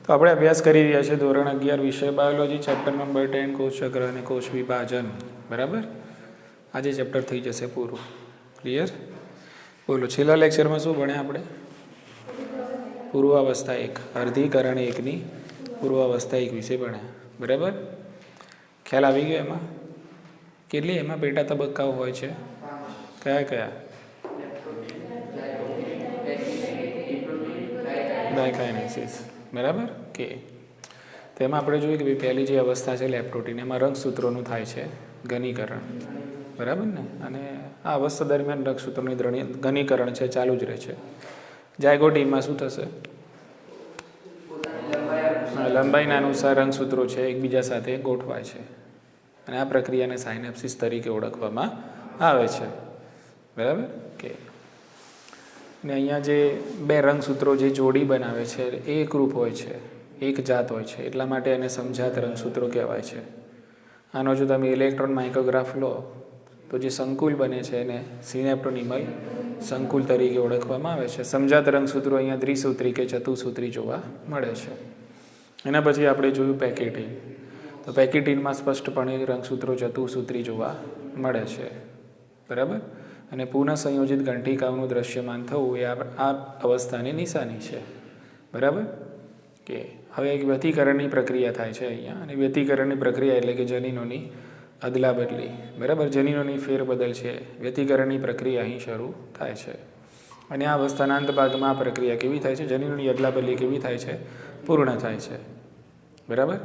તો આપણે અભ્યાસ કરી રહ્યા છીએ ધોરણ 11 વિષય બાયોલોજી ચેપ્ટર નંબર 10 કોષચક્ર અને કોષ વિભાજન. બરાબર, આજે ચેપ્ટર થઈ જશે પૂરું. ક્લિયર? બોલો, છેલ્લા લેક્ચરમાં શું ભણ્યા આપણે? પૂર્વાવસ્થા 1, અર્ધીકરણ 1ની પૂર્વાવસ્થા 1 વિશે ભણ્યા. બરાબર, ખ્યાલ આવી ગયો એમાં? કેટલી એમાં પેટા તબક્કાઓ હોય છે? કયા કયા? ડાયકાઇનેસિસ. બરાબર કે તેમાં આપણે જોયું કે ભાઈ પહેલી જે અવસ્થા છે લેપ્ટોટીન, એમાં રંગસૂત્રોનું થાય છે ઘનીકરણ. બરાબર ને? અને આ અવસ્થા દરમિયાન રંગસૂત્રોની ઘનીકરણ છે ચાલુ જ રહે છે. જાયગોટીનમાં શું થશે? લંબાઈના અનુસાર રંગસૂત્રો છે એકબીજા સાથે ગોઠવાય છે અને આ પ્રક્રિયાને સાયનેપ્સિસ તરીકે ઓળખવામાં આવે છે. બરાબર કે અને અહીંયા જે બે રંગસૂત્રો જે જોડી બનાવે છે એ એકરૂપ હોય છે, એક જાત હોય છે, એટલા માટે એને સમજાત રંગસૂત્રો કહેવાય છે. આનો જો તમે ઇલેક્ટ્રોન માઇક્રોગ્રાફ લો તો જે સંકુલ બને છે એને સિનેપ્ટોનિમલ સંકુલ તરીકે ઓળખવામાં આવે છે. સમજાત રંગસૂત્રો અહીંયા દ્વિસૂત્રી કે ચતુસૂત્રી જોવા મળે છે. એના પછી આપણે જોયું પેકેટીન. તો પેકેટીનમાં સ્પષ્ટપણે રંગસૂત્રો ચતુસૂત્રી જોવા મળે છે. બરાબર, અને પુનઃ સંયોજિત ઘંટિકાઓનું દ્રશ્યમાન થવું એ આ અવસ્થાની નિશાની છે. બરાબર કે હવે એક વ્યતિકરણની પ્રક્રિયા થાય છે અહીંયા, અને વ્યતિકરણની પ્રક્રિયા એટલે કે જનીનોની અદલા બદલી. બરાબર, જનીનોની ફેરબદલ છે, વ્યતિકરણની પ્રક્રિયા અહીં શરૂ થાય છે. અને આ અવસ્થાના અંત ભાગમાં આ પ્રક્રિયા કેવી થાય છે? જનીનોની અદલા બદલી કેવી થાય છે? પૂર્ણ થાય છે. બરાબર,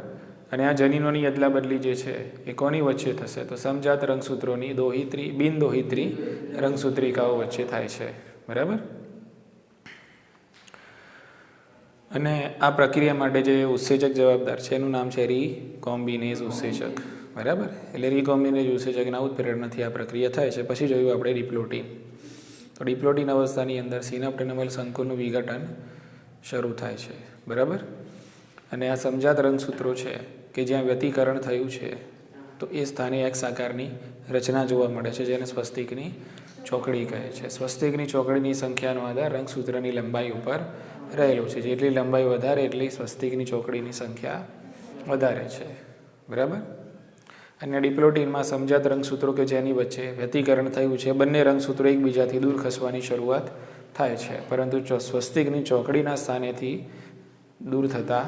અને આ જનીનોની અદલા બદલી જે છે એ કોની વચ્ચે થશે? તો સમજાત રંગસૂત્રોની દોહિત્રી બિનદોહિત્રી રંગસૂત્રિકાઓ વચ્ચે થાય છે. બરાબર, અને આ પ્રક્રિયા માટે જે ઉત્સેચક જવાબદાર છે એનું નામ છે રીકોમ્બિનેઝ ઉત્સેચક. બરાબર, એટલે રીકોમ્બિનેઝ ઉત્સેચકના ઉત્પ્રેરણથી આ પ્રક્રિયા થાય છે. પછી જોયું આપણે ડિપ્લોટીન. તો ડિપ્લોટીન અવસ્થાની અંદર સિનેપ્ટોનિમલ સંકુલનું વિઘટન શરૂ થાય છે. બરાબર, અને આ સમજાત રંગસૂત્રો છે કે જ્યાં વ્યતિકરણ થયું છે તો એ સ્થાને એક આકારની રચના જોવા મળે છે જેને સ્વસ્તિકની ચોકડી કહે છે. સ્વસ્તિકની ચોકડીની સંખ્યાનો આધાર રંગસૂત્રની લંબાઈ ઉપર રહેલો છે. જેટલી લંબાઈ વધારે એટલી સ્વસ્તિકની ચોકડીની સંખ્યા વધારે છે. બરાબર, અને ડિપ્લોટીનમાં સમજાત રંગસૂત્રો કે જેની વચ્ચે વ્યતિકરણ થયું છે, બંને રંગસૂત્રો એકબીજાથી દૂર ખસવાની શરૂઆત થાય છે, પરંતુ સ્વસ્તિકની ચોકડીના સ્થાનેથી દૂર થતા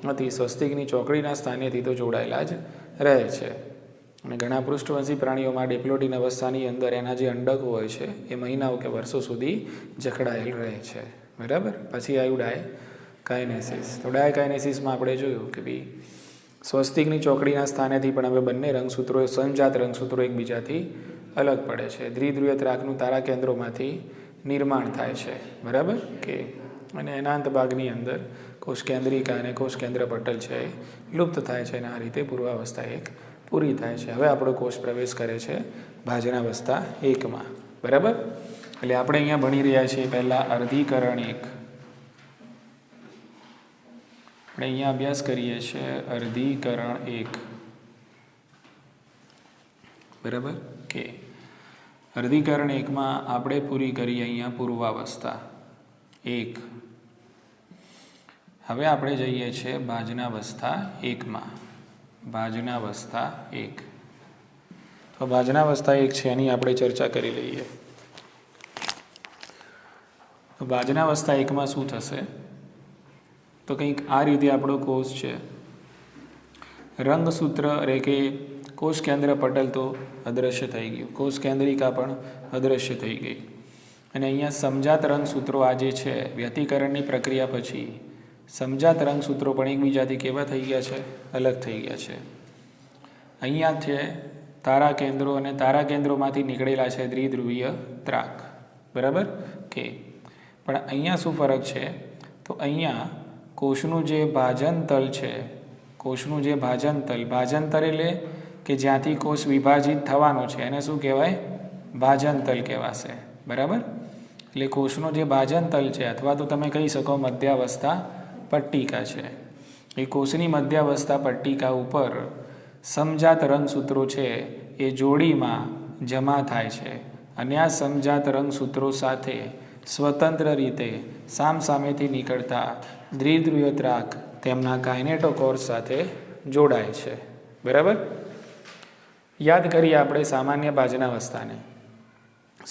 નથી. સ્વસ્તિકની ચોકડીના સ્થાનેથી તો જોડાયેલા જ રહે છે. અને ઘણા પૃષ્ઠવંશી પ્રાણીઓમાં ડિપ્લોટીન અવસ્થાની અંદર એના જે અંડકો હોય છે એ મહિનાઓ કે વર્ષો સુધી જકડાયેલ રહે છે. બરાબર, પછી આવ્યું ડાયકાઇનેસિસ. તો ડાયકાઇનેસિસમાં આપણે જોયું કે ભાઈ સ્વસ્તિકની ચોકડીના સ્થાનેથી પણ હવે બંને રંગસૂત્રો સમજાત રંગસૂત્રો એકબીજાથી અલગ પડે છે. દ્વિધ્રુવીય ત્રાકનું તારા કેન્દ્રોમાંથી નિર્માણ થાય છે. બરાબર કે અને એના અંત ભાગની અંદર કોષ કેન્દ્રિકા અને કોષ કેન્દ્ર પટલ છે એ લુપ્ત થાય છે અને આ રીતે પૂર્વાવસ્થા 1 પૂરી થાય છે. હવે આપણો કોષ પ્રવેશ કરે છે ભાજનાવસ્થા 1માં. બરાબર, એટલે આપણે અહીંયા ભણી રહ્યા છીએ પહેલાં અર્ધીકરણ 1. આપણે અહીંયા અભ્યાસ કરીએ છીએ અર્ધીકરણ 1. બરાબર કે અર્ધીકરણ 1માં આપણે પૂરી કરીએ અહીંયા પૂર્વાવસ્થા 1. હવે આપણે જઈએ છીએ ભાજનાવસ્થા 1માં. ભાજનાવસ્થા 1. તો ભાજનાવસ્થા 1 છે એની આપણે ચર્ચા કરી લઈએ. તો ભાજનાવસ્થા 1માં શું થશે? તો કંઈક આ રીતે આપણો કોષ છે. રંગસૂત્ર એટલે કે કોષ કેન્દ્ર પટલ તો અદૃશ્ય થઈ ગયું, કોષ કેન્દ્રિકા પણ અદૃશ્ય થઈ ગઈ, અને અહીંયા સમજાત રંગસૂત્રો આ જે છે વ્યતિકરણની પ્રક્રિયા પછી સમજાત રંગસૂત્રો પણ એકબીજાથી કેવા થઈ ગયા છે? અલગ થઈ ગયા છે. અહીંયા છે તારા કેન્દ્રો અને તારા કેન્દ્રોમાંથી નીકળેલા છે દ્વિધ્રુવીય ત્રાક. બરાબર કે પણ અહીંયા શું ફરક છે? તો અહીંયા કોષનું જે ભાજનતલ છે, કોષનું જે ભાજનતલ એટલે કે જ્યાંથી કોષ વિભાજિત થવાનો છે એને શું કહેવાય? ભાજનતલ કહેવાશે. બરાબર, એટલે કોષનો જે ભાજનતલ છે અથવા તો તમે કહી શકો મધ્યાવસ્થા પટ્ટિકા છે, એ કોષની મધ્યાવસ્થા પટ્ટિકા ઉપર સમજાત રંગસૂત્રો છે એ જોડીમાં જમા થાય છે અને આ સમજાત રંગસૂત્રો સાથે સ્વતંત્ર રીતે સામસામેથી નીકળતા દ્વિધ્રુવીય ત્રાક તેમના કાઇનેટોકોર્સ સાથે જોડાય છે. બરાબર. યાદ કરીએ આપણે સામાન્ય ભાજનાવસ્થાને.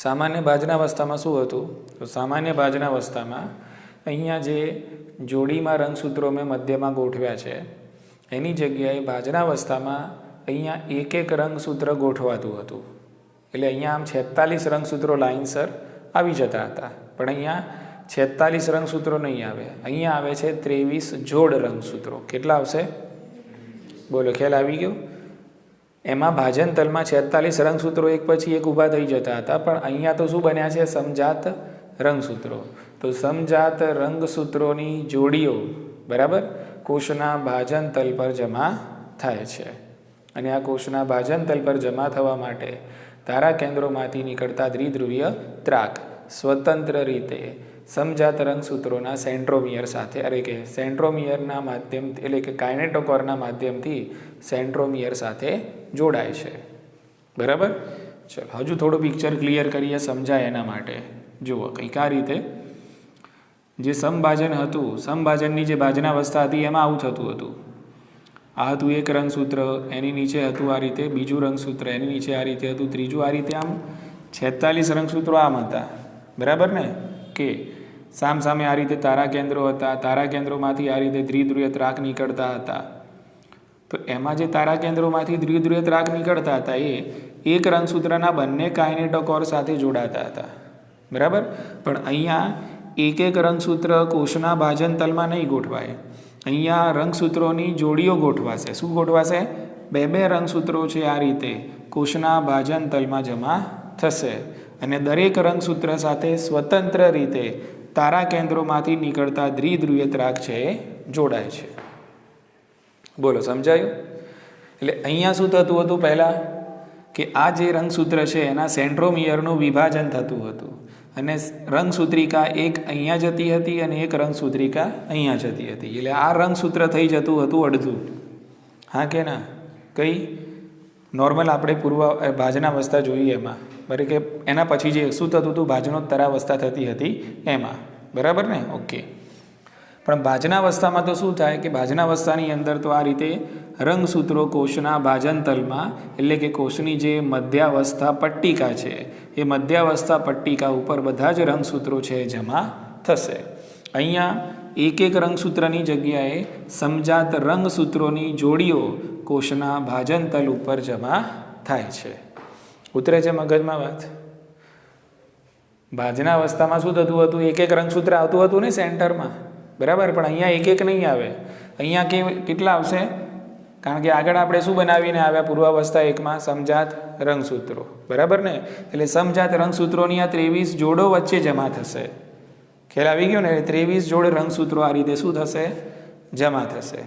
સામાન્ય ભાજનાવસ્થામાં શું હતું? તો સામાન્ય ભાજનાવસ્થામાં અહીંયા જે જોડીમાં રંગસૂત્રો મેં મધ્યમાં ગોઠવ્યા છે એની જગ્યાએ ભાજનાવસ્થામાં અહીંયા એક એક રંગસૂત્ર ગોઠવાતું હતું. એટલે અહીંયા આમ 46 રંગસૂત્રો લાઇનસર આવી જતા હતા, પણ અહીંયા 46 રંગસૂત્રો નહીં આવે. અહીંયા આવે છે 23 જોડ રંગસૂત્રો. કેટલા આવશે? બોલો, ખ્યાલ આવી ગયો? એમાં ભાજન તલમાં 46 રંગસૂત્રો એક પછી એક ઊભા થઈ જતા હતા, પણ અહીંયા તો શું બન્યા છે? સમજાત રંગસૂત્રો. તો સમજાત રંગસૂત્રોની જોડીઓ બરાબર કોષના ભાજન તલ પર જમા થાય છે. અને આ કોષના ભાજન તલ પર જમા થવા માટે તારા કેન્દ્રોમાંથી નીકળતા દ્વિધ્રુવીય ત્રાક સ્વતંત્ર રીતે સમજાત રંગસૂત્રોના સેન્ટ્રોમિયર સાથે સેન્ટ્રોમિયરના માધ્યમ એટલે કે કાઇનેટોકોરના માધ્યમથી સેન્ટ્રોમિયર સાથે જોડાય છે. બરાબર. ચલો હજુ થોડું પિક્ચર ક્લિયર કરીએ, સમજાય એના માટે. જુઓ કંઈક આ રીતે જે સમભાજન હતું, સમભાજનની જે ભાજનાવસ્થા હતી એમાં આવું થતું હતું. આ હતું એક રંગસૂત્ર, એની નીચે હતું આ રીતે બીજું રંગસૂત્ર, એની નીચે આ રીતે હતું ત્રીજું, આ રીતે આમ 46 રંગસૂત્રો આમ હતા. બરાબર ને? કે સામ સામે આ રીતે તારા કેન્દ્રો હતા, તારા કેન્દ્રોમાંથી આ રીતે દ્વિધ્રુવીય ત્રાક નીકળતા હતા. તો એમાં જે તારા કેન્દ્રોમાંથી દ્વિધ્રુવીય ત્રાક નીકળતા હતા એ એક રંગસૂત્રના બંને કાઇનેટોકોર સાથે જોડાતા હતા. બરાબર. પણ અહીંયા એક એક રંગસૂત્ર કોષના ભાજન તલમાં નહીં ગોઠવાય. અહીંયા રંગસૂત્રોની જોડીઓ ગોઠવાશે. શું ગોઠવાશે? બે બે રંગસૂત્રો છે આ રીતે કોષના ભાજન તલમાં જમા થશે અને દરેક રંગસૂત્ર સાથે સ્વતંત્ર રીતે તારા કેન્દ્રોમાંથી નીકળતા દ્વિધ્રુવીય ત્રાક છે એ જોડાય છે. બોલો, સમજાયું? એટલે અહીંયા શું થતું હતું પહેલાં? કે આ જે રંગસૂત્ર છે એના સેન્ટ્રોમિયરનું વિભાજન થતું હતું અને રંગસૂત્રિકા એક અહીંયા જતી હતી અને એક રંગસૂત્રિકા અહીંયા જતી હતી. એટલે આ રંગસૂત્ર થઈ જતું હતું અડધું. હા કે ના? કઈ નોર્મલ આપણે પૂર્વ ભાજનાવસ્થા જોઈએ એમાં. બરાબર કે એના પછી જે શું થતું હતું? ભાજનોત્તરાવસ્થા થતી હતી એમાં. બરાબર ને? ઓકે. પણ ભાજનાવસ્થામાં તો શું થાય કે ભાજનાવસ્થાની અંદર તો આ રીતે રંગસૂત્રો કોષના ભાજનતલમાં એટલે કે કોષની જે મધ્યાવસ્થા પટ્ટિકા છે એ મધ્યાવસ્થા પટ્ટિકા ઉપર બધા જ રંગસૂત્રો છે એ જમા થશે. અહીંયા એક એક રંગસૂત્રની જગ્યાએ સમજાત રંગસૂત્રોની જોડીઓ કોષના ભાજનતલ ઉપર જમા થાય છે. ઉતરે છે મગજમાં વાત? ભાજનાવસ્થામાં શું થતું હતું? એક એક રંગસૂત્ર આવતું હતું ને સેન્ટરમાં. બરાબર. પણ અહીંયા એક એક નહીં આવે. અહીંયા કેટલા આવશે? કારણ કે આગળ આપણે શું બનાવીને આવ્યા પૂર્વાવસ્થા એકમાં? સમજાત રંગસૂત્રો. બરાબર ને? એટલે સમજાત રંગસૂત્રોની આ 23 જોડો વચ્ચે જમા થશે. ખ્યાલ આવી ગયો ને? 23 જોડ રંગસૂત્રો આ રીતે શું થશે? જમા થશે.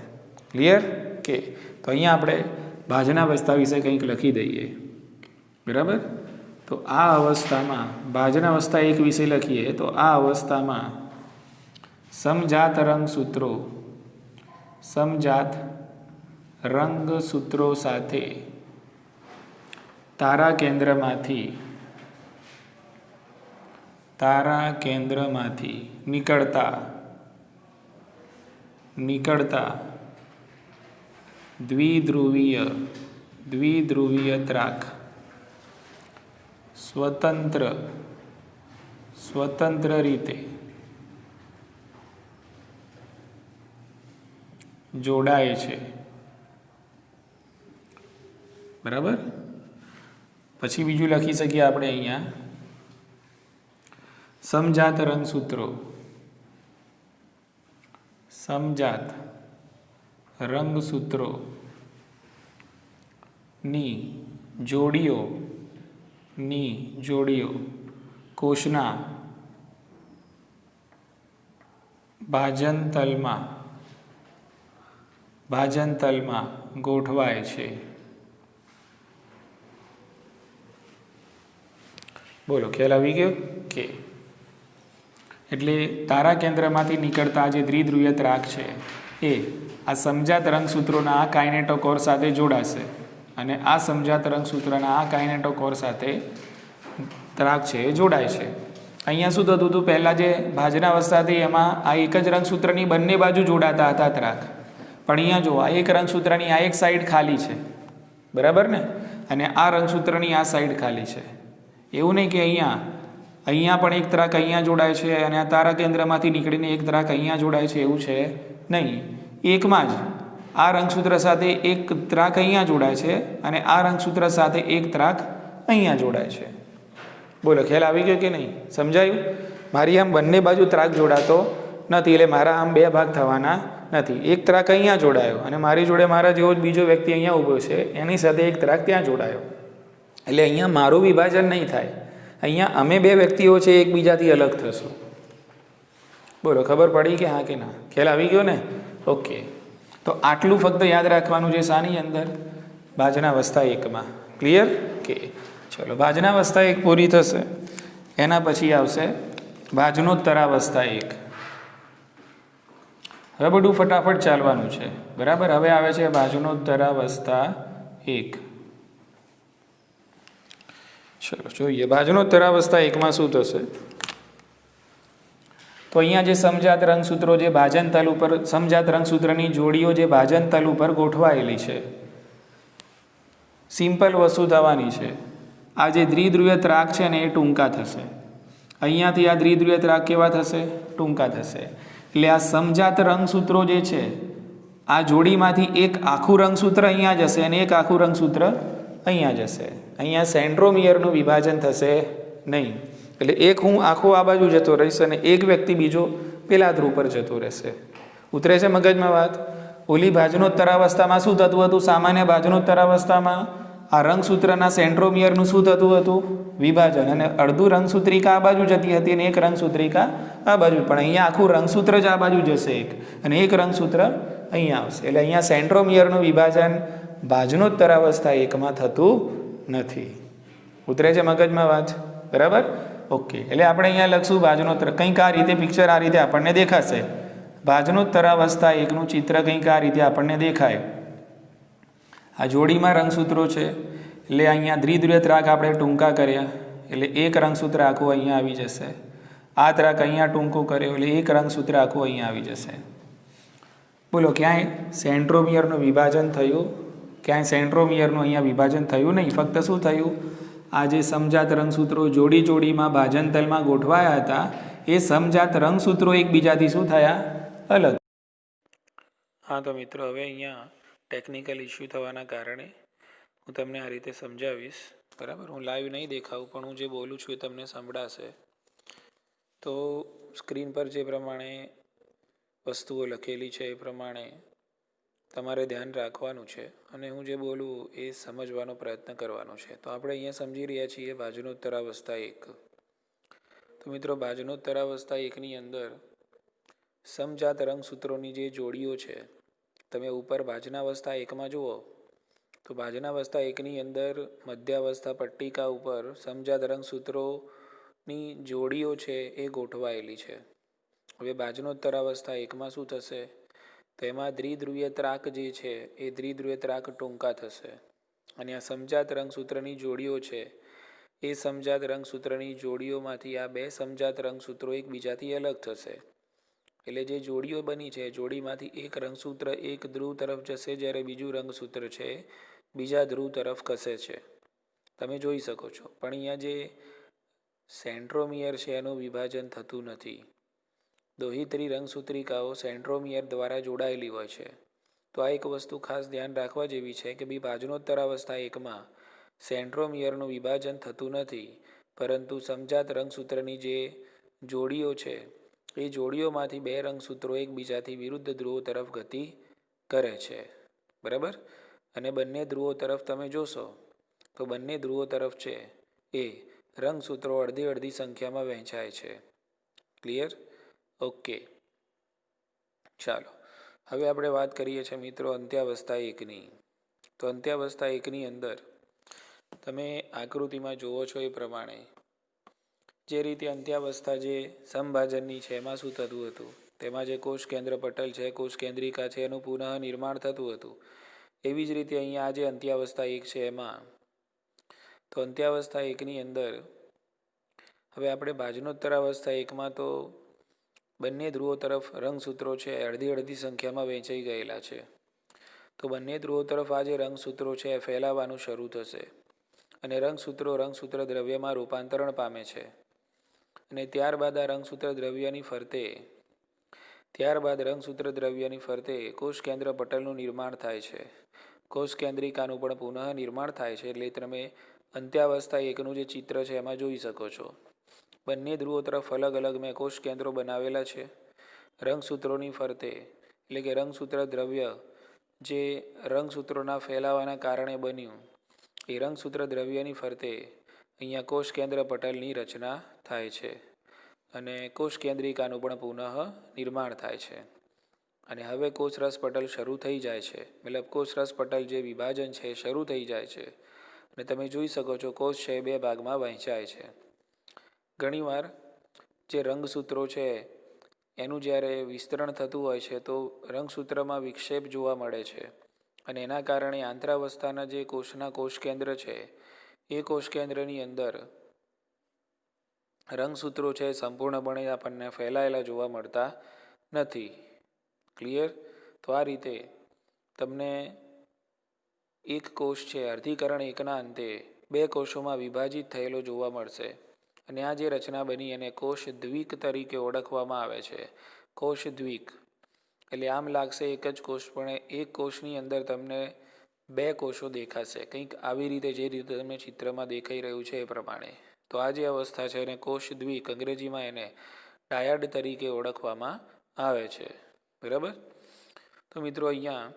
ક્લિયર? કે તો અહીંયા આપણે ભાજનાવસ્થા વિશે કંઈક લખી દઈએ. બરાબર. તો આ અવસ્થામાં ભાજનાવસ્થા એક વિશે લખીએ તો આ અવસ્થામાં સમજાત રંગસૂત્રો સાથે તારા કેન્દ્રમાંથી નીકળતા દ્વિધ્રુવીય ત્રાક સ્વતંત્ર રીતે જોડાય છે. બરાબર. પછી બીજું લખી શકીએ આપણે અહીંયા સમજાત રંગસૂત્રોની જોડીઓ કોષના ભાજનતલમાં ગોઠવાય છે. બોલો, ખ્યાલ આવી ગયો? કે એટલે તારા કેન્દ્રમાંથી નીકળતા જે દ્વિધ્રુવીય ત્રાક છે એ આ સમજાત રંગસૂત્રોના આ કાઇનેટોકોર સાથે જોડાશે અને આ સમજાત રંગસૂત્રના આ કાઇનેટોકોર સાથે ત્રાક છે એ જોડાય છે. અહીંયા શું થતું હતું? પહેલાં જે ભાજનાવસ્થા હતી એમાં આ એક જ રંગસૂત્રની બંને બાજુ જોડાતા હતા ત્રાક. પણ અહીંયા જો આ એક રંગસૂત્રની આ એક સાઈડ ખાલી છે, બરાબર ને, અને આ રંગસૂત્રની આ સાઈડ ખાલી છે. એવું નહીં કે અહીંયા પણ એક ત્રાક અહીંયા જોડાય છે અને આ તારા કેન્દ્રમાંથી નીકળીને એક ત્રાક અહીંયા જોડાય છે, એવું છે નહીં. એકમાં જ આ રંગસૂત્ર સાથે એક ત્રાક અહીંયા જોડાય છે અને આ રંગસૂત્ર સાથે એક ત્રાક અહીંયા જોડાય છે. બોલો, ખ્યાલ આવી ગયો કે નહીં? સમજાયું? મારી આમ બંને બાજુ ત્રાક જોડાતો નથી, એટલે મારા આમ બે ભાગ થવાના નથી. એક ત્રાક અહીંયા જોડાયો અને મારી જોડે મારા જેવો જ બીજો વ્યક્તિ અહીંયા ઊભો છે, એની સાથે એક ત્રાક ત્યાં જોડાયો, એટલે અહીંયા મારું વિભાજન નહીં થાય. અહીંયા અમે બે વ્યક્તિઓ છે એકબીજાથી અલગ થશું. બોલો, ખબર પડી કે હા કે ના? ખ્યાલ આવી ગયો ને? ઓકે, તો આટલું ફક્ત યાદ રાખવાનું છે. શાની અંદર? ભાજનાવસ્થા એકમાં. ક્લિયર? કે ચલો, ભાજનાવસ્થા એક પૂરી થશે, એના પછી આવશે ભાજનોત્તરાવસ્થા એક. હવે બધું ફટાફટ ચાલવાનું છે, બરાબર? હવે આવે છે ભાજનોત્તરાવસ્થા એક. ચલો જોઈએ ભાજનોત્તરાવસ્થા એકમાં શું થશે. તો અહીંયા જે સમજાત રંગસૂત્રો જે ભાજન તલ ઉપર, સમજાત રંગસૂત્રની જોડીઓ જે ભાજન તલ ઉપર ગોઠવાયેલી છે, સિમ્પલ વસ્તુ થવાની છે. આ જે દ્વિધ્રુવીય ત્રાક છે ને એ ટૂંકા થશે. અહીંયાથી આ દ્વિધ્રુવીય ત્રાક કેવા થશે? ટૂંકા થશે. એટલે આ સમજાત રંગસૂત્રો જે છે, આ જોડીમાંથી એક આખું રંગસૂત્ર અહીંયા જશે અને એક આખું રંગસૂત્ર અહીંયા જશે. અહીંયા સેન્ટ્રોમિયરનું વિભાજન થશે નહીં. એટલે એક હું આખો આ બાજુ જતો રહીશ અને એક વ્યક્તિ બીજો પેલા ધ્રુવ પર જતો રહેશે. ઉતરે છે મગજમાં વાત? ઓલી ભાજનોત્તરાવસ્થામાં શું થતું હતું? સામાન્ય ભાજનોત્તરાવસ્થામાં આ રંગસૂત્રના સેન્ટ્રોમિયરનું શું થતું હતું? વિભાજન. અને અડધું રંગસૂત્રિકા આ બાજુ જતી હતી અને એક રંગસૂત્રિકા આ બાજુ. પણ અહીંયા આખું રંગસૂત્ર જ આ બાજુ જશે એક, અને એક રંગસૂત્ર અહીંયા આવશે. એટલે અહીંયા સેન્ટ્રોમિયરનું વિભાજન ભાજનોત્તરાવસ્થા એકમાં થતું નથી. ઉતરે છે મગજમાં વાત? બરાબર? ઓકે, એટલે આપણે અહીંયા લખશું ભાજનોત્તર. કંઈક આ રીતે પિક્ચર આ રીતે આપણને દેખાશે. ભાજનોત્તરાવસ્થા એકનું ચિત્ર કંઈક આ રીતે આપણને દેખાય. આ જોડીમાં રંગસૂત્રો છે, એટલે અહીંયા દ્વિધ્રુવીય ત્રાક આપણે ટૂંકા કર્યા, એટલે એક રંગસૂત્ર આખું અહીંયા આવી જશે. આ ત્રાક અહીંયા ટૂંકું કર્યો, એટલે એક રંગસૂત્ર આખું અહીંયા આવી જશે. બોલો, ક્યાંય સેન્ટ્રોમિયરનું વિભાજન થયું? ક્યાંય સેન્ટ્રોમિયરનું અહીંયા વિભાજન થયું નહીં. ફક્ત શું થયું? આ જે સમજાત રંગસૂત્રો જોડી જોડીમાં ભાજનતલમાં ગોઠવાયા હતા, એ સમજાત રંગસૂત્રો એકબીજાથી શું થયા? અલગ. હા, તો મિત્રો હવે અહીંયા ટેકનિકલ ઇસ્યુ થવાના કારણે હું તમને આ રીતે સમજાવીશ, બરાબર? હું લાઈવ નહીં દેખાવું, પણ હું જે બોલું છું એ તમને સંભળાશે. તો સ્ક્રીન પર જે પ્રમાણે વસ્તુઓ લખેલી છે એ પ્રમાણે તમારે ધ્યાન રાખવાનું છે અને હું જે બોલું એ સમજવાનો પ્રયત્ન કરવાનો છે. તો આપણે અહીંયા સમજી રહ્યા છીએ ભાજનોત્તરાવસ્થા એક. તો મિત્રો, ભાજનોત્તરાવસ્થા એકની અંદર સમજાત રંગસૂત્રોની જે જોડીઓ છે, તમે ઉપર ભાજનાવસ્થા એકમાં જુઓ તો ભાજનાવસ્થા એકની અંદર મધ્યાવસ્થા પટ્ટિકા ઉપર સમજાત રંગસૂત્રોની જોડીઓ છે એ ગોઠવાયેલી છે. હવે ભાજનોત્તરાવસ્થા એકમાં શું થશે? તેમાં દ્વિધ્રુવીય ત્રાક જે છે એ દ્વિધ્રુવીય ત્રાક ટૂંકા થશે અને આ સમજાત રંગસૂત્રની જોડીઓ છે એ સમજાત રંગસૂત્રની જોડીઓમાંથી આ બે સમજાત રંગસૂત્રો એકબીજાથી અલગ થશે. એટલે જે જોડીઓ બની છે, જોડીમાંથી એક રંગસૂત્ર એક ધ્રુવ તરફ જશે, જ્યારે બીજું રંગસૂત્ર છે બીજા ધ્રુવ તરફ ખસે છે. તમે જોઈ શકો છો. પણ અહીંયા જે સેન્ટ્રોમિયર છે એનું વિભાજન થતું નથી. દોહિત્રી રંગસૂત્રિકાઓ સેન્ટ્રોમિયર દ્વારા જોડાયેલી હોય છે. તો આ એક વસ્તુ ખાસ ધ્યાન રાખવા જેવી છે કે ભાઈ ભાજનોત્તરાવસ્થા એકમાં સેન્ટ્રોમિયરનું વિભાજન થતું નથી, પરંતુ સમજાત રંગસૂત્રની જે જોડીઓ છે એ જોડીઓમાંથી બે રંગસૂત્રો એકબીજાથી વિરુદ્ધ ધ્રુવો તરફ ગતિ કરે છે, બરાબર? અને બંને ધ્રુવો તરફ તમે જોશો તો બંને ધ્રુવો તરફ છે એ રંગસૂત્રો અડધી અડધી સંખ્યામાં વહેંચાય છે. ક્લિયર? ઓકે, ચાલો હવે આપણે વાત કરીએ છીએ મિત્રો અંત્યાવસ્થા એકની. તો અંત્યાવસ્થા એકની અંદર તમે આકૃતિમાં જુઓ છો એ પ્રમાણે જે રીતે અંત્યાવસ્થા જે સમભાજનની છે એમાં શું થતું હતું? તેમાં જે કોષ કેન્દ્ર પટલ છે, કોષ કેન્દ્રિકા છે, એનું પુનઃ નિર્માણ થતું હતું. એવી જ રીતે અહીંયા આ જે અંત્યાવસ્થા એક છે એમાં, તો અંત્યાવસ્થા એકની અંદર હવે આપણે ભાજનોત્તરાવસ્થા એકમાં તો બંને ધ્રુવો તરફ રંગસૂત્રો છે અડધી અડધી સંખ્યામાં વહેંચાઈ ગયેલા છે. તો બંને ધ્રુવો તરફ આ જે રંગસૂત્રો છે એ ફેલાવાનું શરૂ થશે અને રંગસૂત્ર દ્રવ્યમાં રૂપાંતરણ પામે છે. અને ત્યારબાદ રંગસૂત્ર દ્રવ્યની ફરતે કોષ કેન્દ્ર પટલનું નિર્માણ થાય છે. કોષ કેન્દ્રિકાનું પણ પુનઃ નિર્માણ થાય છે. એટલે તમે અંત્યાવસ્થા એકનું જે ચિત્ર છે એમાં જોઈ શકો છો. બંને ધ્રુવો તરફ અલગ અલગ મેં કોષ કેન્દ્રો બનાવેલા છે. રંગસૂત્રોની ફરતે એટલે કે રંગસૂત્ર દ્રવ્ય જે રંગસૂત્રોના ફેલાવાના કારણે બન્યું એ રંગસૂત્ર દ્રવ્યની ફરતે અહીંયા કોષ કેન્દ્ર પટલની રચના થાય છે અને કોષ કેન્દ્રિકાનું પણ પુનઃ નિર્માણ થાય છે. અને હવે કોષરસ પટલ શરૂ થઈ જાય છે. મતલબ કોષરસ પટલ જે વિભાજન છે એ શરૂ થઈ જાય છે અને તમે જોઈ શકો છો કોષ છે બે ભાગમાં વહેંચાય છે. ઘણીવાર જે રંગસૂત્રો છે એનું જ્યારે વિસ્તરણ થતું હોય છે તો રંગસૂત્રમાં વિક્ષેપ જોવા મળે છે અને એના કારણે આંતરાવસ્થાના જે કોષના કોષ કેન્દ્ર છે એ કોષ કેન્દ્રની અંદર રંગસૂત્રો છે સંપૂર્ણપણે આપણને ફેલાયેલા જોવા મળતા નથી. ક્લિયર? તો આ રીતે તમને એક કોષ છે અર્ધીકરણ એકના અંતે બે કોષોમાં વિભાજિત થયેલો જોવા મળશે અને આ જે રચના બની એને કોષ દ્વિક તરીકે ઓળખવામાં આવે છે. કોષ દ્વિક એટલે આમ લાગશે એક જ કોષ પણ એક કોષની અંદર તમને બે કોષો દેખાશે. કંઈક આવી રીતે જે રીતે તમને ચિત્રમાં દેખાઈ રહ્યું છે એ પ્રમાણે. તો આ જે અવસ્થા છે એને કોષ દ્વિક અંગ્રેજીમાં એને ડાયડ તરીકે ઓળખવામાં આવે છે. બરાબર? તો મિત્રો અહીંયા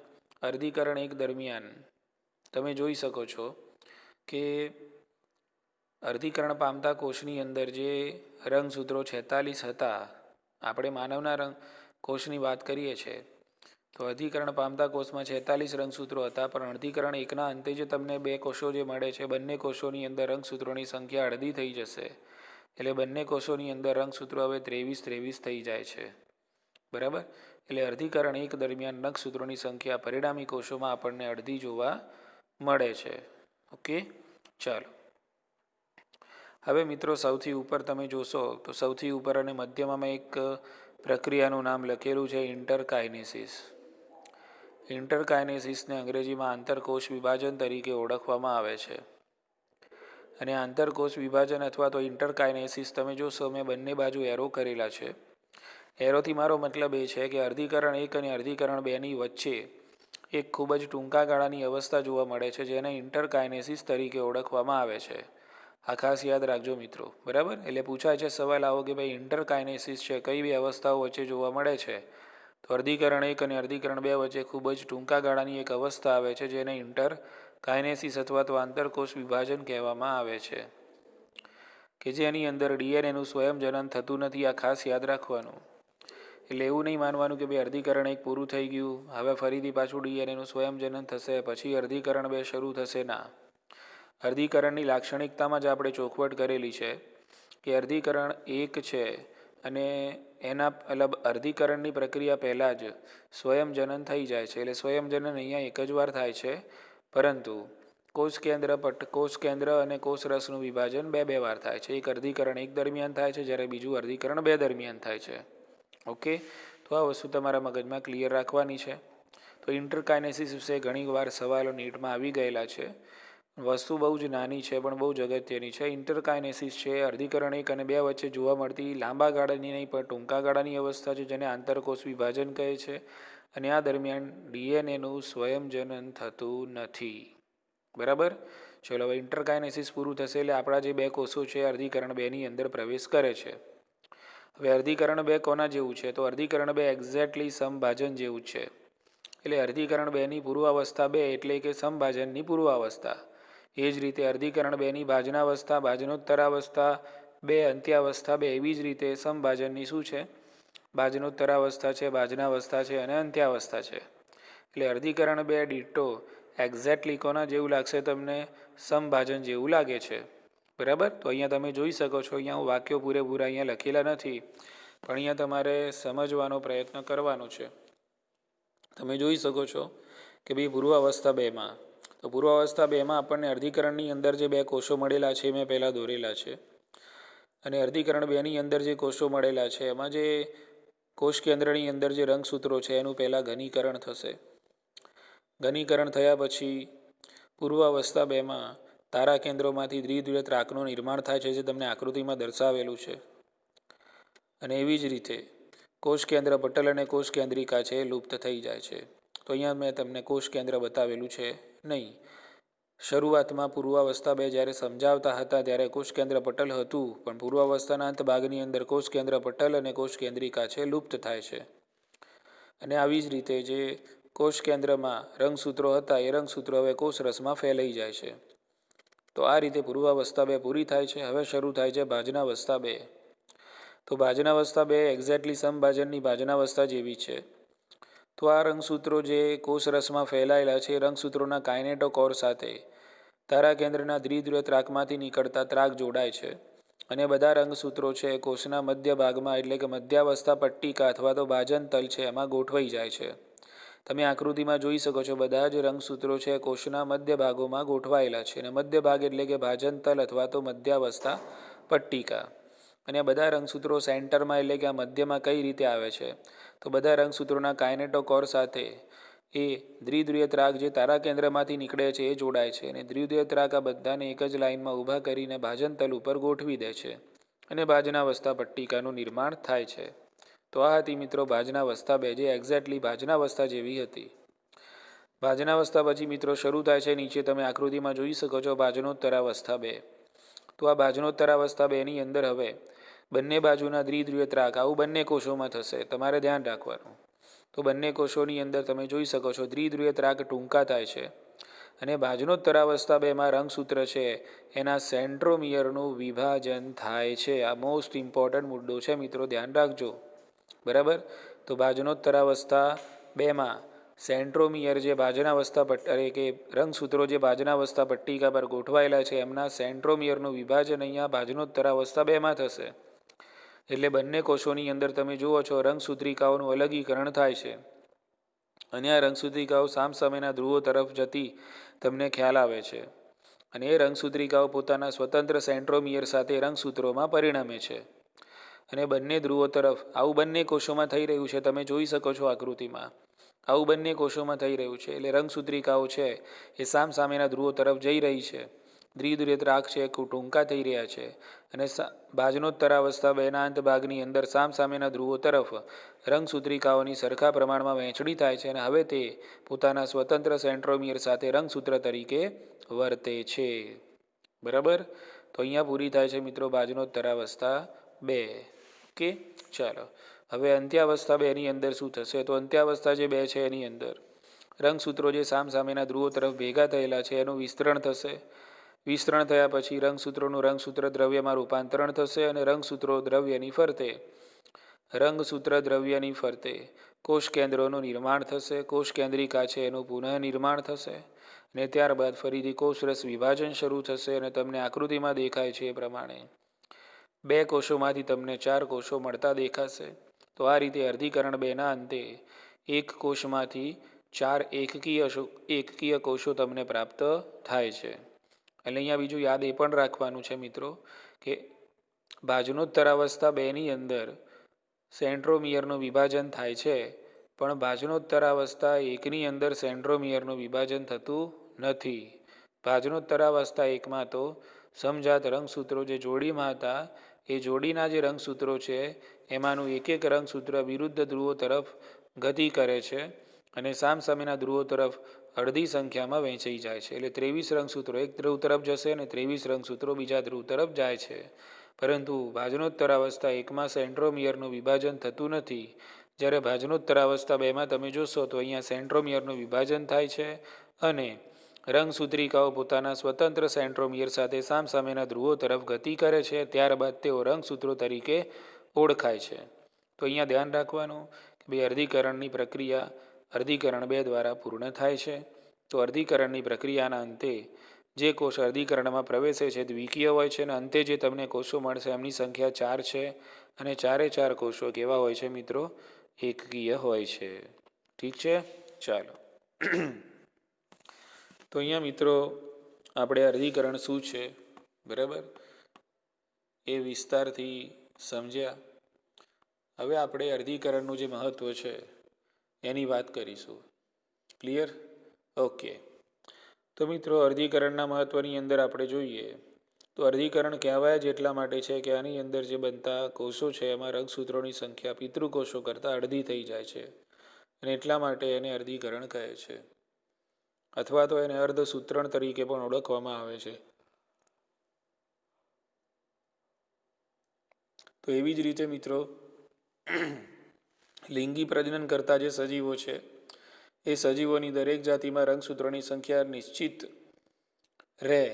અર્ધીકરણ એક દરમિયાન તમે જોઈ શકો છો કે અર્ધીકરણ પામતા કોષની અંદર જે રંગસૂત્રો 46 હતા, આપણે માનવના કોષની વાત કરીએ છીએ તો અર્ધીકરણ પામતા કોષમાં 46 રંગસૂત્રો હતા, પણ અર્ધીકરણ એકના અંતે જે તમને બે કોષો જે મળે છે બંને કોષોની અંદર રંગસૂત્રોની સંખ્યા અડધી થઈ જશે. એટલે બંને કોષોની અંદર રંગસૂત્રો હવે 23 થઈ જાય છે. બરાબર? એટલે અર્ધીકરણ એક દરમિયાન રંગસૂત્રોની સંખ્યા પરિણામી કોષોમાં આપણને અડધી જોવા મળે છે. ઓકે, ચાલો. હવે મિત્રો સૌથી ઉપર તમે જોશો તો સૌથી ઉપર અને મધ્યમાં મેં એક પ્રક્રિયાનું નામ લખેલું છે ઇન્ટરકાઇનેસિસ. ઇન્ટરકાઇનેસિસને અંગ્રેજીમાં આંતરકોષ વિભાજન તરીકે ઓળખવામાં આવે છે. અને આંતરકોષ વિભાજન અથવા તો ઇન્ટરકાઇનેસિસ તમે જોશો મેં બંને બાજુ એરો કરેલા છે. એરોથી મારો મતલબ એ છે કે અર્ધીકરણ એક અને અર્ધીકરણ બેની વચ્ચે એક ખૂબ જ ટૂંકા ગાળાની અવસ્થા જોવા મળે છે જેને ઇન્ટરકાઇનેસિસ તરીકે ઓળખવામાં આવે છે. આ ખાસ યાદ રાખજો મિત્રો. બરાબર? એટલે પૂછાય છે સવાલ આવો કે ભાઈ ઇન્ટરકાઇનેસિસ છે કઈ બે અવસ્થાઓ વચ્ચે જોવા મળે છે? તો અર્ધીકરણ એક અને અર્ધીકરણ બે વચ્ચે ખૂબ જ ટૂંકા ગાળાની એક અવસ્થા આવે છે જેને ઇન્ટરકાઇનેસિસ અથવા તો આંતરકોષ વિભાજન કહેવામાં આવે છે, કે જેની અંદર ડીએનએનું સ્વયંજનન થતું નથી. આ ખાસ યાદ રાખવાનું. એટલે એવું નહીં માનવાનું કે ભાઈ અર્ધીકરણ એક પૂરું થઈ ગયું હવે ફરીથી પાછું ડીએનએનું સ્વયંજનન થશે પછી અર્ધીકરણ બે શરૂ થશે. ના, અર્ધીકરણની લાક્ષણિકતામાં જ આપણે ચોખવટ કરેલી છે કે અર્ધીકરણ એક છે અને એના મતલબ અર્ધીકરણની પ્રક્રિયા પહેલાં જ સ્વયંજનન થઈ જાય છે. એટલે સ્વયંજનન અહીંયા એક જ વાર થાય છે, પરંતુ કોષ કેન્દ્ર અને કોષરસનું વિભાજન બે વાર થાય છે. એક અર્ધીકરણ એક દરમિયાન થાય છે જ્યારે બીજું અર્ધીકરણ બે દરમિયાન થાય છે. ઓકે, તો આ વસ્તુ તમારા મગજમાં ક્લિયર રાખવાની છે. તો ઇન્ટરકાઇનેસિસ વિશે ઘણીવાર સવાલો નીટમાં આવી ગયેલા છે. વસ્તુ બહુ જ નાની છે પણ બહુ જ અગત્યની છે. ઇન્ટરકાઇનેસિસ છે અર્ધીકરણ એક અને બે વચ્ચે જોવા મળતી લાંબા ગાળાની નહીં પણ ટૂંકા ગાળાની અવસ્થા છે જેને આંતરકોષ વિભાજન કહે છે અને આ દરમિયાન ડીએનએનું સ્વયંજનન થતું નથી. બરાબર? ચલો, હવે ઇન્ટરકાઇનેસિસ પૂરું થશે એટલે આપણા જે બે કોષો છે અર્ધીકરણ બેની અંદર પ્રવેશ કરે છે. હવે અર્ધીકરણ બે કોના જેવું છે? તો અર્ધીકરણ બે એક્ઝેક્ટલી સમભાજન જેવું છે. એટલે અર્ધીકરણ બેની પૂર્વાવસ્થા બે એટલે કે સમભાજનની પૂર્વાવસ્થા. એ જ રીતે અર્ધીકરણ બેની ભાજનાવસ્થા, ભાજનોત્તરાવસ્થા બે, અંત્યાવસ્થા બે. એવી જ રીતે સમભાજનની શું છે? ભાજનોત્તરાવસ્થા છે, ભાજનાવસ્થા છે અને અંત્યાવસ્થા છે. એટલે અર્ધીકરણ બે ડિટ્ટો એક્ઝેક્ટલી કોના જેવું લાગશે તમને? સમભાજન જેવું લાગે છે. બરાબર? તો અહીંયા તમે જોઈ શકો છો, અહીંયા હું વાક્યો પૂરેપૂરા અહીંયા લખેલા નથી પણ અહીંયા તમારે સમજવાનો પ્રયત્ન કરવાનો છે. તમે જોઈ શકો છો કે ભાઈ પૂર્વાવસ્થા બેમાં, તો પૂર્વાવસ્થા બેમાં આપણને અર્ધીકરણની અંદર જે બે કોષો મળેલા છે મેં પહેલાં દોરેલા છે અને અર્ધીકરણ બેની અંદર જે કોષો મળેલા છે એમાં જે કોષ કેન્દ્રની અંદર જે રંગસૂત્રો છે એનું પહેલાં ઘનીકરણ થશે. ઘનીકરણ થયા પછી પૂર્વાવસ્થા 2માં તારા કેન્દ્રોમાંથી દ્વિધ્રુવીય ત્રાકનું નિર્માણ થાય છે, જે તમને આકૃતિમાં દર્શાવેલું છે. અને એવી જ રીતે કોષ કેન્દ્ર પટલ અને કોષ કેન્દ્રિકા છે એ લુપ્ત થઈ જાય છે. તો અહીંયા મેં તમને કોષ કેન્દ્ર બતાવેલું છે નહીં. શરૂઆતમાં પૂર્વાવસ્થા 2 જ્યારે સમજાવતા હતા ત્યારે કોષ કેન્દ્ર પટલ હતું, પણ પૂર્વાવસ્થાના અંત ભાગની અંદર કોષ કેન્દ્ર પટલ અને કોષ કેન્દ્રિકા છે લુપ્ત થાય છે. અને આવી જ રીતે જે કોષ કેન્દ્રમાં રંગસૂત્રો હતા એ રંગસૂત્રો હવે કોષરસમાં ફેલાઈ જાય છે. તો આ રીતે પૂર્વાવસ્થા 2 પૂરી થાય છે. હવે શરૂ થાય છે ભાજનાવસ્થા 2. તો ભાજનાવસ્થા 2 એક્ઝેક્ટલી સમભાજનની ભાજનાવસ્થા જેવી છે. તો આ રંગસૂત્રો જે કોષરસમાં ફેલાયેલા છે એ રંગસૂત્રોના કાઇનેટોકોર સાથે તારા કેન્દ્રના દ્વિધ્રુવીય ત્રાકમાંથી નીકળતા ત્રાક જોડાય છે. અને બધા રંગસૂત્રો છે કોષના મધ્ય ભાગમાં એટલે કે મધ્યાવસ્થા પટ્ટિકા અથવા તો ભાજન તલ છે એમાં ગોઠવાઈ જાય છે. તમે આકૃતિમાં જોઈ શકો છો બધા જ રંગસૂત્રો છે કોષના મધ્ય ભાગોમાં ગોઠવાયેલા છે. અને મધ્ય ભાગ એટલે કે ભાજન તલ અથવા તો મધ્યાવસ્થા પટ્ટિકા. અને બધા રંગસૂત્રો સેન્ટરમાં એટલે કે આ મધ્યમાં કઈ રીતે આવે છે, તો બધા રંગસૂત્રોના કાઇનેટોકોર સાથે એ દ્વિધ્રુવીય ત્રાક જે તારા કેન્દ્રમાંથી નીકળે છે એ જોડાય છે. અને દ્વિધ્રુવીય ત્રાક આ બધાને એક જ લાઇનમાં ઊભા કરીને ભાજન તલ ઉપર ગોઠવી દે છે અને ભાજનાવસ્થા પટ્ટિકાનું નિર્માણ થાય છે. તો આ હતી મિત્રો ભાજનાવસ્થા 2, જે એક્ઝેક્ટલી ભાજનાવસ્થા જેવી હતી. ભાજનાવસ્થા પછી મિત્રો શરૂ થાય છે, નીચે તમે આકૃતિમાં જોઈ શકો છો, ભાજનોત્તરાવસ્થા 2. તો આ ભાજનોત્તરાવસ્થા 2ની અંદર હવે બંને બાજુના દ્વિધ્રુવીય ત્રાક આવું બંને કોષોમાં થશે. તમારે ધ્યાન રાખવાનું. તો બંને કોષોની અંદર તમે જોઈ શકો છો દ્વિધ્રુવીય ત્રાક ટૂંકા થાય છે. અને ભાજનોત્તરાવસ્થા 2માં રંગસૂત્ર છે એના સેન્ટ્રોમિયરનું વિભાજન થાય છે. આ મોસ્ટ ઇમ્પોર્ટન્ટ મુદ્દો છે મિત્રો, ધ્યાન રાખજો. બરાબર. તો ભાજનોત્તરાવસ્થા 2માં સેન્ટ્રોમિયર જે ભાજનાવસ્થા કે રંગસૂત્રો જે ભાજનાવસ્થા પટ્ટિકા પર ગોઠવાયેલા છે એમના સેન્ટ્રોમિયરનું વિભાજન અહીંયા ભાજનોત્તરાવસ્થા 2માં થશે. એટલે બંને કોષોની અંદર તમે જુઓ છો રંગસૂત્રિકાઓનું અલગીકરણ થાય છે. અને આ રંગસૂત્રિકાઓ સામસામેના ધ્રુવો તરફ જતી તમને ખ્યાલ આવે છે. અને એ રંગસૂત્રિકાઓ પોતાના સ્વતંત્ર સેન્ટ્રોમિયર સાથે રંગસૂત્રોમાં પરિણમે છે. અને બંને ધ્રુવો તરફ આવું બંને કોષોમાં થઈ રહ્યું છે. તમે જોઈ શકો છો આકૃતિમાં આવું બંને કોષોમાં થઈ રહ્યું છે. એટલે રંગસૂત્રિકાઓ છે એ સામસામેના ધ્રુવો તરફ જઈ રહી છે. દ્વિધ્રુવીય ત્રાક છે ટૂંકા થઈ રહ્યા છે. અને ભાજનોત્તરાવસ્થા 2ના અંત ભાગની અંદર સામસામેના ધ્રુવો તરફ રંગસૂત્રિકાઓની સરખા પ્રમાણમાં વહેંચણી થાય છે. અને હવે તે પોતાના સ્વતંત્ર સેન્ટ્રોમિયર સાથે રંગસૂત્ર તરીકે વર્તે છે. બરાબર. તો અહીંયા પૂરી થાય છે મિત્રો ભાજનોત્તરાવસ્થા 2. ઓકે, ચાલો હવે અંત્યાવસ્થા 2ની અંદર શું થશે? તો અંત્યાવસ્થા જે 2 છે એની અંદર રંગસૂત્રો જે સામસામેના ધ્રુવો તરફ ભેગા થયેલા છે એનું વિસ્તરણ થશે. વિસ્તરણ થયા પછી રંગસૂત્રોનું રંગસૂત્ર દ્રવ્યમાં રૂપાંતરણ થશે. અને રંગસૂત્રો દ્રવ્યની ફરતે કોષ કેન્દ્રોનું નિર્માણ થશે. કોષ કેન્દ્રિકા છે એનું પુનઃનિર્માણ થશે. અને ત્યારબાદ ફરીથી કોષરસ વિભાજન શરૂ થશે. અને તમને આકૃતિમાં દેખાય છે એ પ્રમાણે 2 કોષોમાંથી તમને 4 કોષો મળતા દેખાશે. તો આ રીતે અર્ધીકરણ 2ના અંતે એક કોષમાંથી 4 એકકીય કોષો તમને પ્રાપ્ત થાય છે. એટલે અહીંયા બીજું યાદ એ પણ રાખવાનું છે મિત્રો કે ભાજનોત્તરાવસ્થા 2ની અંદર સેન્ટ્રોમિયરનું વિભાજન થાય છે, પણ ભાજનોત્તરાવસ્થા 1ની અંદર સેન્ટ્રોમિયરનું વિભાજન થતું નથી. ભાજનોત્તરાવસ્થા 1માં તો સમજાત રંગસૂત્રો જે જોડીમાં હતા એ જોડીના જે રંગસૂત્રો છે એમાંનું એક એક રંગસૂત્ર વિરુદ્ધ ધ્રુવો તરફ ગતિ કરે છે. અને સામસામેના ધ્રુવો તરફ અડધી સંખ્યામાં વહેંચાઈ જાય છે. એટલે 23 રંગસૂત્રો એક ધ્રુવ તરફ જશે અને 23 રંગસૂત્રો બીજા ધ્રુવ તરફ જાય છે. પરંતુ ભાજનોત્તરાવસ્થા 1માં સેન્ટ્રોમિયરનું વિભાજન થતું નથી. જ્યારે ભાજનોત્તરાવસ્થા 2માં તમે જોશો તો અહીંયા સેન્ટ્રોમિયરનું વિભાજન થાય છે. અને રંગસૂત્રિકાઓ પોતાના સ્વતંત્ર સેન્ટ્રોમિયર સાથે સામસામેના ધ્રુવો તરફ ગતિ કરે છે. ત્યારબાદ તેઓ રંગસૂત્રો તરીકે ઓળખાય છે. તો અહીંયા ધ્યાન રાખવાનું કે ભાઈ અર્ધીકરણની પ્રક્રિયા અર્ધીકરણ 2 દ્વારા પૂર્ણ થાય છે. તો અર્ધીકરણની પ્રક્રિયાના અંતે જે કોષ અર્ધીકરણમાં પ્રવેશે છે દ્વિકીય હોય છે. અને અંતે જે તમને કોષો મળશે એમની સંખ્યા 4 છે. અને 4 કોષો કેવા હોય છે મિત્રો? એકકીય હોય છે. ઠીક છે, ચાલો. તો અહીંયા મિત્રો આપણે અર્ધીકરણ શું છે બરાબર એ વિસ્તારથી સમજ્યા. હવે આપણે અર્ધીકરણનું જે મહત્ત્વ છે એની વાત કરીશું. ક્લિયર? ઓકે. તો મિત્રો અર્ધીકરણના મહત્ત્વની અંદર આપણે જોઈએ તો અર્ધીકરણ કહેવાય જ એટલા માટે છે કે આની અંદર જે બનતા કોષો છે એમાં રંગસૂત્રોની સંખ્યા પિતૃકોષો કરતાં અડધી થઈ જાય છે અને એટલા માટે એને અર્ધીકરણ કહે છે, અથવા તો એને અર્ધસૂત્રણ તરીકે પણ ઓળખવામાં આવે છે. તો એવી જ રીતે મિત્રો લિંગી પ્રજનન કરતા જે સજીવો છે એ સજીવોની દરેક જાતિમાં રંગસૂત્રોની સંખ્યા નિશ્ચિત રહે,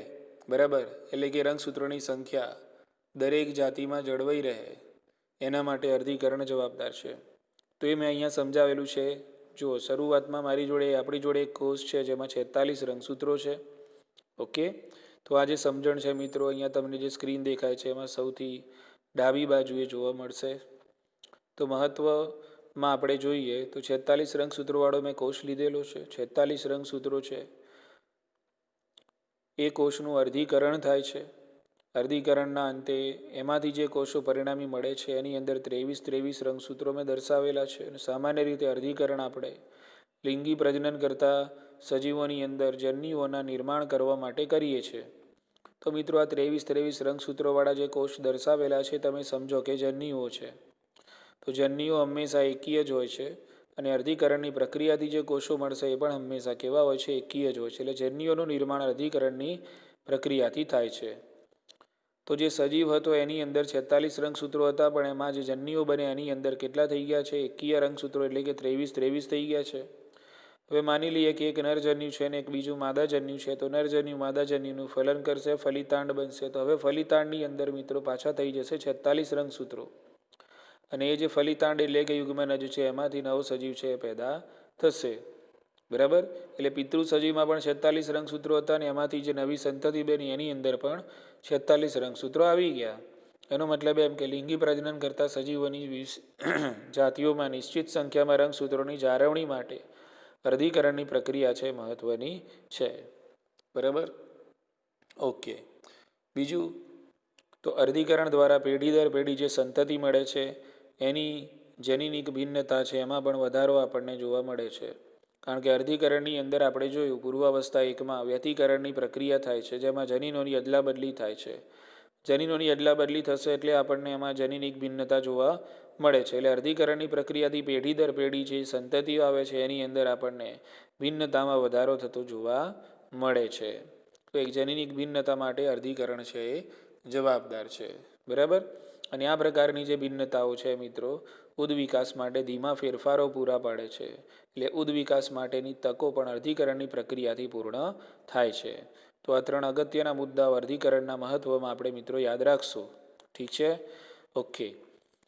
બરાબર, એટલે કે રંગસૂત્રોની સંખ્યા દરેક જાતિમાં જળવાઈ રહે એના માટે અર્ધીકરણ જવાબદાર છે. તો એ મેં અહીંયા સમજાવેલું છે. જો શરૂઆતમાં આપણી જોડે એક કોષ છે જેમાં 46 રંગસૂત્રો છે. ઓકે, તો આ જે સમજણ છે મિત્રો અહીંયા તમને જે સ્ક્રીન દેખાય છે એમાં સૌથી ડાબી બાજુએ જોવા મળશે. તો મહત્વમાં આપણે જોઈએ તો 46 રંગસૂત્રોવાળો મેં કોષ લીધેલો છે. 46 રંગસૂત્રો છે એ કોષનું અર્ધીકરણ થાય છે. અર્ધીકરણના અંતે એમાંથી જે કોષો પરિણામી મળે છે એની અંદર 23 રંગસૂત્રો મેં દર્શાવેલા છે. અને સામાન્ય રીતે અર્ધીકરણ આપણે લિંગી પ્રજનન કરતા સજીવોની અંદર જન્યુઓના નિર્માણ કરવા માટે કરીએ છીએ. તો મિત્રો આ 23 રંગસૂત્રોવાળા જે કોષ દર્શાવેલા છે તમે સમજો કે જન્યુઓ છે. તો જન્યુઓ હંમેશા એકીય જ હોય છે અને અર્ધીકરણની પ્રક્રિયાથી જે કોષો મળશે એ પણ હંમેશા કેવા હોય છે? એકીય જ હોય છે. એટલે જન્યુઓનું નિર્માણ અર્ધીકરણની પ્રક્રિયાથી થાય છે. તો જે સજીવ હતો એની અંદર 46 રંગસૂત્રો હતા, પણ એમાં જે જન્યુઓ બને એની અંદર કેટલા થઈ ગયા છે? એકીય રંગસૂત્રો, એટલે કે 23 થઈ ગયા છે. હવે માની લઈએ કે એક નરજન્યુ છે ને એક બીજું માદાજન્યુ છે. તો નરજન્યુ માદાજન્યુનું ફલન કરશે, ફલિતાંડ બનશે. તો હવે ફલિતાંડની અંદર મિત્રો પાછા થઈ જશે 46 રંગસૂત્રો, અને એ જે ફલિતાંડ એટલે કે યુગ્મનજ છે એમાંથી નવો સજીવ છે એ પેદા થશે, બરાબર. એટલે પિતૃ સજીવમાં પણ 46 રંગસૂત્રો હતા અને એમાંથી જે નવી સંતતિ બની એની અંદર પણ 46 રંગસૂત્રો આવી ગયા. એનો મતલબ એમ કે લિંગી પ્રજનન કરતા સજીવોની 20 જાતિઓમાં નિશ્ચિત સંખ્યામાં રંગસૂત્રોની જાળવણી માટે અર્ધીકરણની પ્રક્રિયા છે મહત્વની છે, બરાબર. ઓકે. બીજું તો અર્ધીકરણ દ્વારા પેઢી દર પેઢી જે સંતતિ મળે છે એની જનીનિક ભિન્નતા છે એમાં પણ વધારો આપણને જોવા મળે છે. કારણ કે અર્ધીકરણની અંદર આપણે જોયું પૂર્વાવસ્થા 1માં વ્યતિકરણની પ્રક્રિયા થાય છે જેમાં જનીનોની અદલાબદલી થાય છે. જનીનોની અદલાબદલી થશે એટલે આપણને એમાં જનીનિક ભિન્નતા જોવા મળે છે. એટલે અર્ધીકરણની પ્રક્રિયાથી પેઢી દર પેઢી જે સંતતિઓ આવે છે એની અંદર આપણને ભિન્નતામાં વધારો થતો જોવા મળે છે. તો એક જનીનિક ભિન્નતા માટે અર્ધીકરણ છે એ જવાબદાર છે, બરાબર. અને આ પ્રકારની જે ભિન્નતાઓ છે મિત્રો ઉદ્વિકાસ માટે ધીમા ફેરફારો પૂરા પાડે છે. એટલે ઉદ્વિકાસ માટેની તકો પણ અર્ધીકરણની પ્રક્રિયાથી પૂર્ણ થાય છે. તો આ 3 અગત્યના મુદ્દાઓ અર્ધીકરણના મહત્વમાં આપણે મિત્રો યાદ રાખશું. ઠીક છે? ઓકે.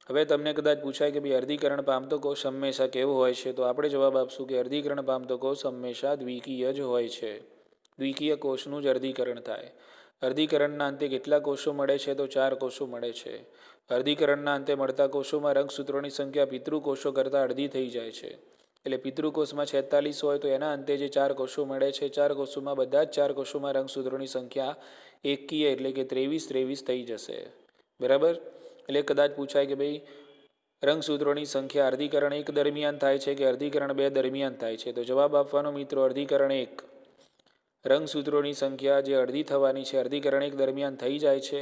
હવે તમને કદાચ પૂછાય કે ભાઈ અર્ધીકરણ પામતો કોષ હંમેશા કેવો હોય છે? તો આપણે જવાબ આપશું કે અર્ધીકરણ પામતો કોષ હંમેશા દ્વિકીય જ હોય છે. દ્વિકીય કોષનું જ અર્ધીકરણ થાય. અર્ધીકરણના અંતે કેટલા કોષો મળે છે? તો 4 કોષો મળે છે. અર્ધીકરણના અંતે મળતા કોષોમાં રંગસૂત્રોની સંખ્યા પિતૃકોષો કરતાં અડધી થઈ જાય છે. એટલે પિતૃકોષમાં 46 હોય તો એના અંતે જે 4 કોષો મળે છે, 4 કોષોમાં બધા જ 4 કોષોમાં રંગસૂત્રોની સંખ્યા એકીય એટલે કે 23 થઈ જશે, બરાબર. એટલે કદાચ પૂછાય કે ભાઈ રંગસૂત્રોની સંખ્યા અર્ધીકરણ 1 દરમિયાન થાય છે કે અર્ધીકરણ 2 દરમિયાન થાય છે? તો જવાબ આપવાનો મિત્રો અર્ધીકરણ 1. રંગસૂત્રોની સંખ્યા જે અડધી થવાની છે અર્ધીકરણ 1 દરમિયાન થઈ જાય છે,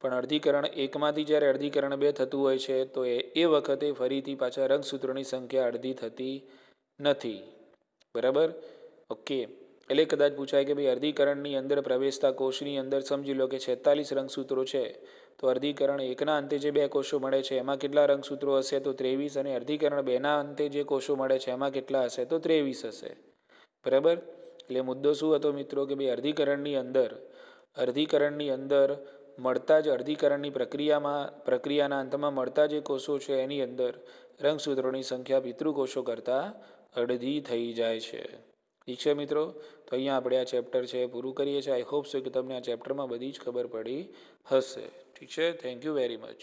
પણ અર્ધીકરણ 1માંથી જ્યારે અર્ધીકરણ 2 થતું હોય છે તો એ વખતે ફરીથી પાછા રંગસૂત્રોની સંખ્યા અડધી થતી નથી, બરાબર. ઓકે. એટલે કદાચ પૂછાય કે ભાઈ અર્ધીકરણની અંદર પ્રવેશતા કોષની અંદર સમજી લો કે 46 રંગસૂત્રો છે, તો અર્ધીકરણ 1ના અંતે જે 2 કોષો મળે છે એમાં કેટલા રંગસૂત્રો હશે? તો 23. અને અર્ધીકરણ 2ના અંતે જે કોષો મળે છે એમાં કેટલા હશે? તો 23 હશે, બરાબર. એટલે મુદ્દો શું હતો મિત્રો કે ભાઈ અર્ધીકરણની અંદર મળતા જ અર્ધીકરણની પ્રક્રિયાના અંતમાં મળતા જે કોષો છે એની અંદર રંગસૂત્રોની સંખ્યા પિતૃકોષો કરતાં અડધી થઈ જાય છે. ઠીક છે મિત્રો? તો અહીંયા આપણે આ ચેપ્ટર છે પૂરું કરીએ છીએ. આઈ હોપ સો કે તમને આ ચેપ્ટરમાં બધી જ ખબર પડી હશે. ઠીક છે? Thank you very much.